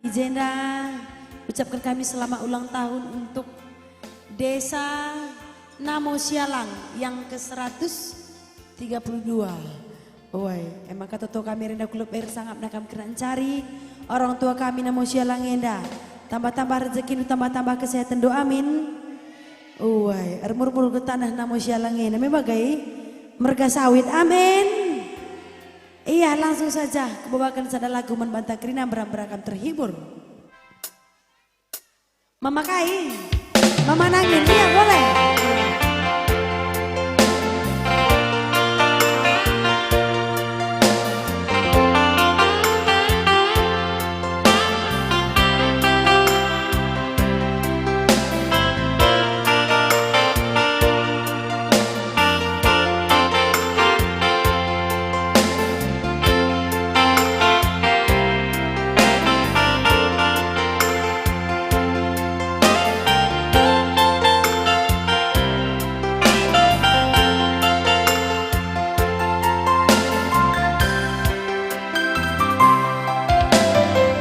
Jenda, ucapkan kami selamat ulang tahun untuk Desa Namo Sialang yang ke-132. Woi, emang kata tua kami rendah klub air sangat nakam kena cari orang tua kami Namo Sialang enda. Tambah-tambah rezeki, tambah-tambah kesehatan, doa amin. Woi, murmur ke tanah Namo Sialang enda. Membagai merga sawit, amin. Iya, langsung saja kebawakan sada lagu membantah kerina beram-berakam terhibur. Mama Kai, Mama nangin, iya boleh.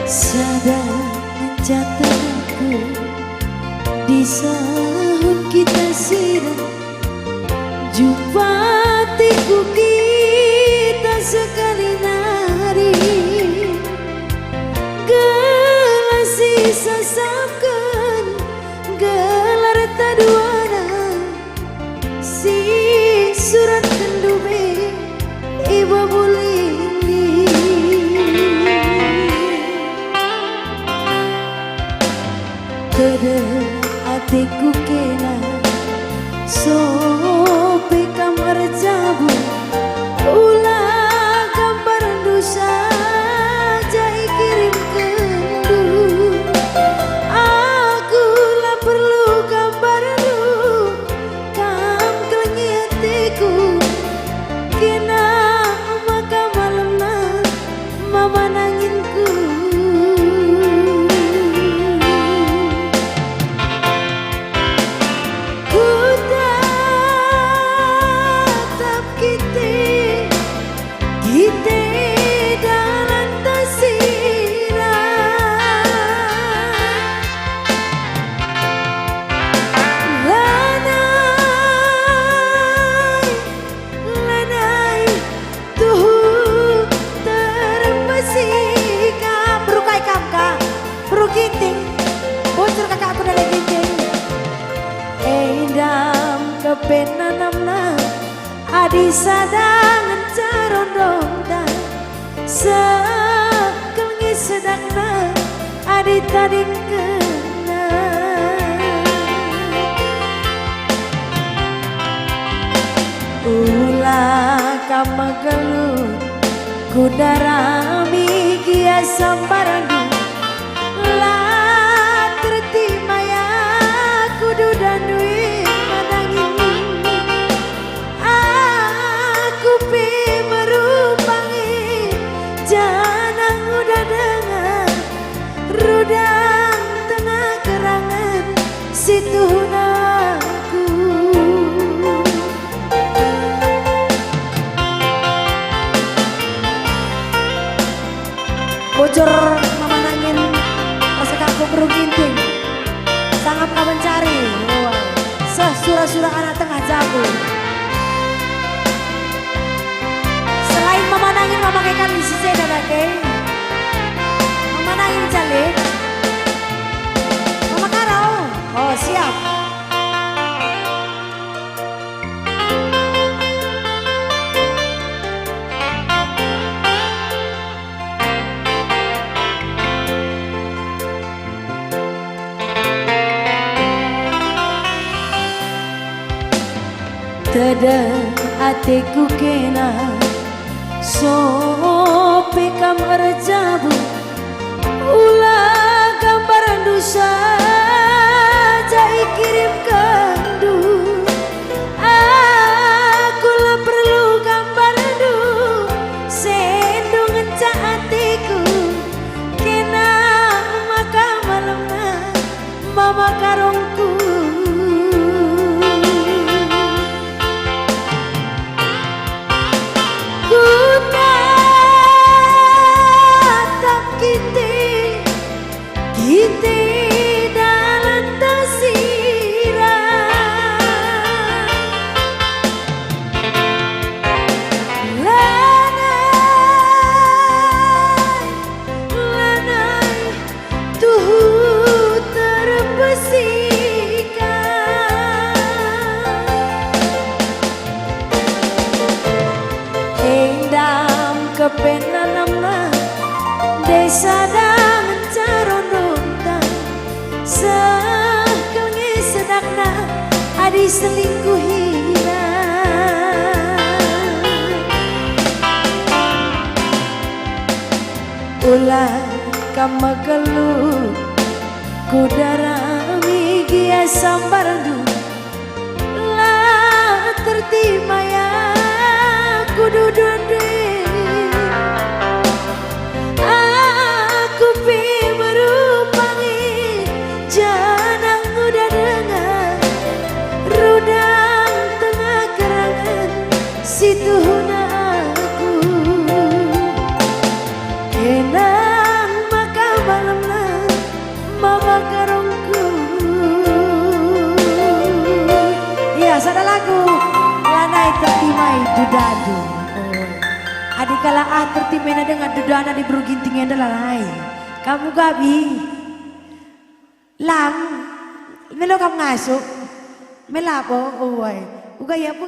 Sadar jatuhku di sahut kita sirah, jumpa tiku kita sekali nari, gelas sisa sapkan gelar taduana, si surat kendube ibu boleh kede hatiku kena sope kamar jabu ulah gambar dosa jai kirim kendu aku lah perlu gambar lu kam kelengi hatiku kena maka malamna mama nanginku. Kepenanamna adi sadangan carondongda sekelngi sedangna adi tading kena ulah kamagalut kudarami kia sambarandu lah tertimaya kudu dan duit rudang tengah kerangan situ aku bocor mama nangin rasa kaku beruginting sangat kau mencari sesura-sura anak tengah jago selain mama nangin mama kaikan isi seda lagi Mama nangin calik Mama Karau. Oh siap. Tada hatiku kena sope kamar jabu ulah gambaran dosa jai kirim kandu aku lah perlu gambar du sendu ngecak hatiku kena maka malamna mama karongku ku tatap Kita dalam tasirah lanai tuhu terpesikan endam kepenanamna desa dan carononta sekelenge sedakna adi selingkuhina ulah kamagalu kudara migia sambardu lah tertimaya kudu dode aku pi merupangi janang udah dengar rudang tengah kerangan situhuna aku kenang maka malamna mama karongku iya sada lagu lanai tertimai dudadu adikala tertimena dengan dudana di berugintingnya adalah lain kamu gabi lang melo kamu ngasuk melapo uga ya